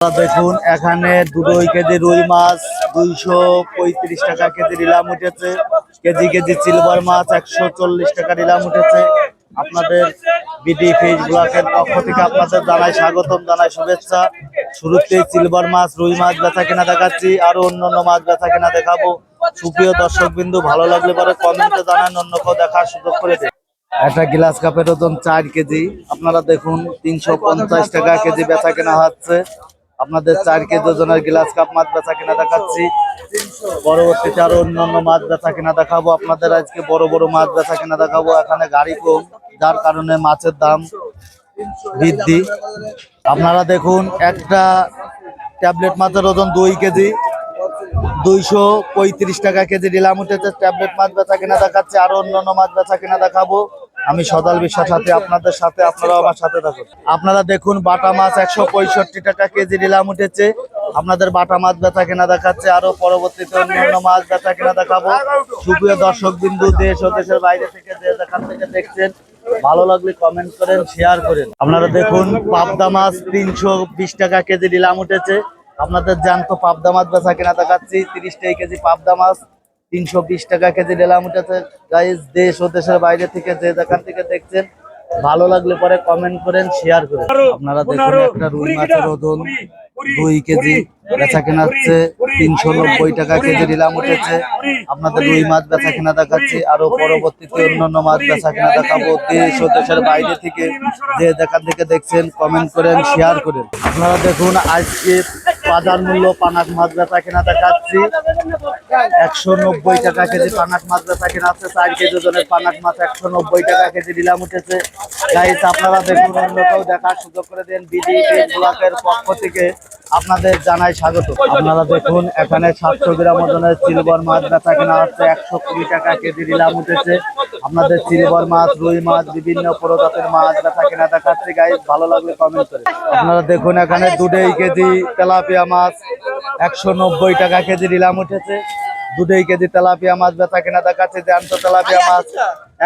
দেখুন এখানে 2 কেজি রুই মাছ 235 টাকা কেজি নিলাম উঠেছে। কেজি কেজি সিলভার মাছ 140 টাকা নিলাম উঠেছে। আপনাদের বিডি ফিশ ব্লকের পক্ষ থেকে আপনাদের জানাই স্বাগতম, জানাই শুভেচ্ছা। শুরুতেই সিলভার মাছ রুই মাছ বেচা কেনা দেখাচ্ছি, আরো অন্যান্য মাছ বেচা কেনা দেখাবো। সুপ্রিয় দর্শক বিন্দু, ভালো লাগলে পরে কমেন্টে জানান, অন্য কেউ দেখার সুযোগ করে দেন। একটা গ্লাস কাপের ওজন 4 কেজি, আপনারা দেখুন 350 টাকা কেজি বেচা কেনা হচ্ছে। আপনাদের 4 কেজি ওজনের গ্লাস কাপ মাছ বেচা কেনা দেখাচ্ছি। পরবর্তীতে আরো অন্যান্য মাছ বেচা কেনা দেখাবো। আপনাদের আজকে বড় বড় মাছ বেচা কেনা দেখাবো। এখানে গাড়ি কম, যার কারণে মাছের দাম বৃদ্ধি। আপনারা দেখুন একটা ট্যাবলেট মাছের ওজন 2 কেজি 235 টাকা কেজি নিলাম উঠেছে। ট্যাবলেট মাছ বেচা কেনা দেখাচ্ছে, আরো অন্যান্য মাছ বেচা কেনা দেখাবো। আমি সদাল বিশ্বাস সাথে আপনাদের সাথে, আপনারাও আমার সাথে থাকুন। আপনারা দেখুন বাটা মাছ 165 টাকা কেজি নিলাম উঠেছে। আপনাদের বাটা মাছ বেচা কেনা দেখাচ্ছে, আরো পরবর্তীতে অন্যান্য মাছ বেচা কেনা দেখাবো। সুপ্রিয় দর্শক বিন্দু, দেশ ও দেশের বাইরে থেকে যে যেখান থেকে দেখছেন, ভালো লাগলে কমেন্ট করেন, শেয়ার করেন। আপনারা দেখুন পাবদা মাছ 320 টাকা কেজি নিলাম উঠেছে। আপনাদের জ্যান্ত পাবদা মাছ বেচা কেনা দেখাচ্ছি। 30 টাকা কেজি পাবদা মাছ 320 টাকা কেজি নিলাম উঠেছে। গাইস, দেশ ও দেশের বাইরে থেকে যে যেখান থেকে দেখছেন, ভালো লাগলে পরে কমেন্ট করেন, শেয়ার করেন। আপনারা দেখুন একটা রুই মাছের ওজন 2 কেজি বেচা কেনা হচ্ছে 390 টাকা কেজি নিলাম উঠেছে। আপনাদের রুই মাছ বেচা কেনা দেখাচ্ছি, আরো পরবর্তীতে অন্যান্য মাছ বেচা কেনা দেখাবো। দেশ ও দেশের বাইরে থেকে যে যেখান থেকে দেখছেন, কমেন্ট করেন, শেয়ার করেন। আপনারা দেখুন আজকে বাজার মূল্য পানাক মাছ বেচা কেনা দেখাচ্ছি। 190 টাকা কেজি পানাক মাছ বেচা কেনা হচ্ছে। 4 কেজি ওজনের পানাক মাছ 190 টাকা কেজি নিলাম উঠেছে। গাইস, আপনারা দেখুন, অন্য কেউ দেখার সুযোগ করে দেন। বিডি ফিশ ব্লকের পক্ষ থেকে আপনাদের জানাই স্বাগত। আপনারা দেখুন এখানে 700 গ্রাম ওজনের সিলভার মাছ বেচা কেনা হচ্ছে। 120 টাকা কেজি নিলাম উঠেছে। আপনাদের সিলভার মাছ রুই মাছ বিভিন্ন প্রজাতির মাছ বেচা কেনা দেখাচ্ছে। গাইস, ভালো লাগলে কমেন্ট করে। আপনারা দেখুন এখানে 2 কেজি তেলাপিয়া মাছ 190 টাকা কেজি নিলাম উঠেছে। 2 কেজি তেলাপিয়া মাছ বেচা কেনা দেখাচ্ছে। জ্যান্ত তেলাপিয়া মাছ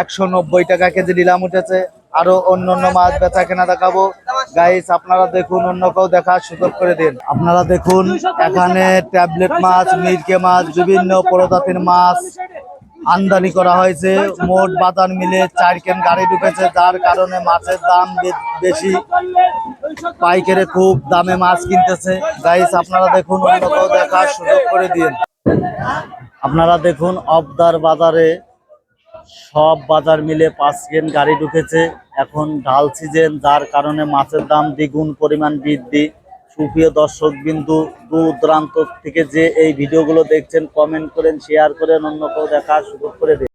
190 টাকা কেজি নিলাম উঠেছে। আরো অন্যান্য মাছ বেচা কেনা দেখাবো। গাইস, আপনারা দেখুন, অন্য কেউ দেখার সুযোগ করে দিন। আপনারা দেখুন এখানে ট্যাবলেট মাছ, মিরকে মাছ, বিভিন্ন প্রজাতির মাছ আমদানি করা হয়েছে। মোট বাজার মিলে 4 কেন গাড়ি ঢুকেছে, যার কারণে মাছের দাম বেশি। পাইকারে খুব দামে মাছ কিনতেছে। গাইস, আপনারা দেখুন, অন্য কেউ দেখার সুযোগ করে দিন। আপনারা দেখুন অবদার বাজারে সব বাজার মিলে 5 কেন গাড়ি ঢুকেছে। এখন ঢাল সিজন, যার কারণে মাছের দাম দ্বিগুণ পরিমাণ বৃদ্ধি। সুপ্রিয় দর্শক বিন্দু, দূর দূরান্ত থেকে যে এই ভিডিওগুলো দেখছেন, কমেন্ট করেন, শেয়ার করেন, অন্য কেউ দেখার সুযোগ করে দিন।